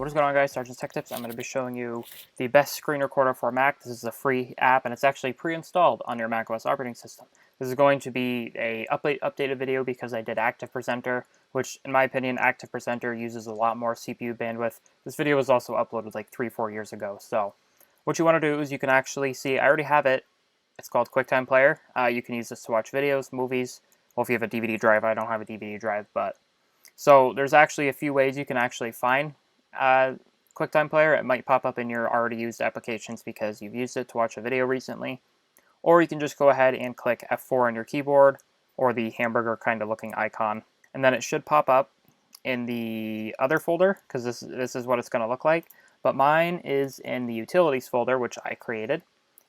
what is going on, guys? Sergeant's Tech Tips. I'm going to be showing you the best screen recorder for Mac. This is a free app, and it's actually pre-installed on your macOS operating system. This is going to be a updated video because I did Active Presenter, which, in my opinion, Active Presenter uses a lot more CPU bandwidth. This video was also uploaded like 3-4 years ago. So what you want to do is you can actually see, I already have it. It's called QuickTime Player. You can use this to watch videos, movies. Well, if you have a DVD drive, I don't have a DVD drive, but... So there's actually a few ways you can actually find QuickTime Player. It might pop up in your already used applications because you've used it to watch a video recently. Or you can just go ahead and click F4 on your keyboard or the hamburger kind of looking icon. And then it should pop up in the other folder because this is what it's going to look like. But mine is in the utilities folder, which I created.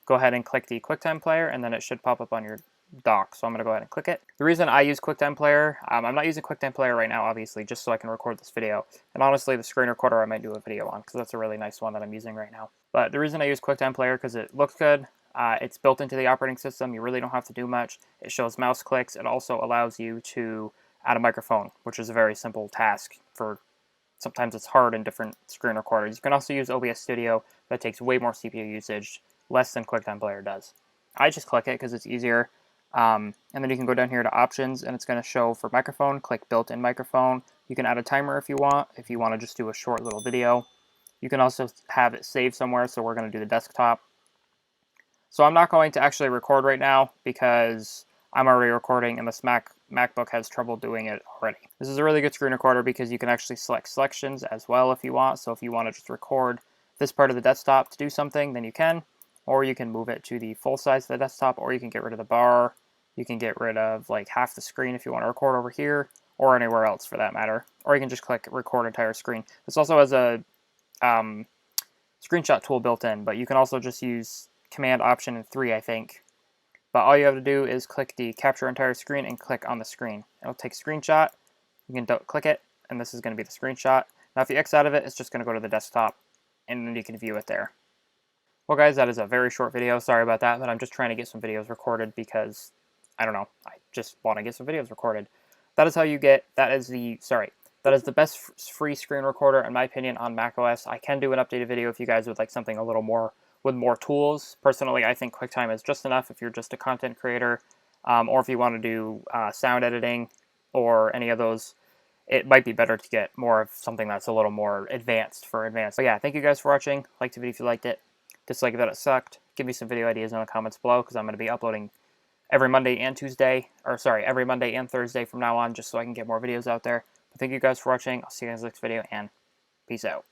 Go ahead and click the QuickTime Player and then it should pop up on your dock, so I'm going to go ahead and click it. The reason I use QuickTime Player, I'm not using QuickTime Player right now, obviously, just so I can record this video. And honestly, the screen recorder I might do a video on, because that's a really nice one that I'm using right now. But the reason I use QuickTime Player, because it looks good, it's built into the operating system, you really don't have to do much. It shows mouse clicks, it also allows you to add a microphone, which is a very simple task for... Sometimes it's hard in different screen recorders. You can also use OBS Studio, that takes way more CPU usage, less than QuickTime Player does. I just click it because it's easier. And then you can go down here to options and it's going to show for microphone, click built-in microphone. You can add a timer if you want to just do a short little video. You can also have it saved somewhere, so we're going to do the desktop. So I'm not going to actually record right now because I'm already recording and this MacBook has trouble doing it already. This is a really good screen recorder because you can actually select selections as well if you want. So if you want to just record this part of the desktop to do something, then you can. Or you can move it to the full size of the desktop, or you can get rid of the bar. You can get rid of like half the screen if you want to record over here, or anywhere else for that matter. Or you can just click record entire screen. This also has a screenshot tool built in, but you can also just use Command Option and 3, I think. But all you have to do is click the capture entire screen and click on the screen. It'll take a screenshot. You can click it, and this is going to be the screenshot. Now if you X out of it, it's just going to go to the desktop, and then you can view it there. Well guys, that is a very short video. Sorry about that, but I'm just trying to get some videos recorded because... I don't know, I just want to get some videos recorded. That is how you get, that is the best free screen recorder in my opinion on macOS. I can do an updated video if you guys would like something a little more, with more tools. Personally, I think QuickTime is just enough if you're just a content creator, or if you want to do sound editing or any of those. It might be better to get more of something that's a little more advanced for advanced. But yeah, thank you guys for watching. Like the video if you liked it. Dislike it that it sucked. Give me some video ideas in the comments below because I'm going to be uploading every Monday and every Monday and Thursday from now on, just so I can get more videos out there. But thank you guys for watching. I'll see you guys next video, and peace out.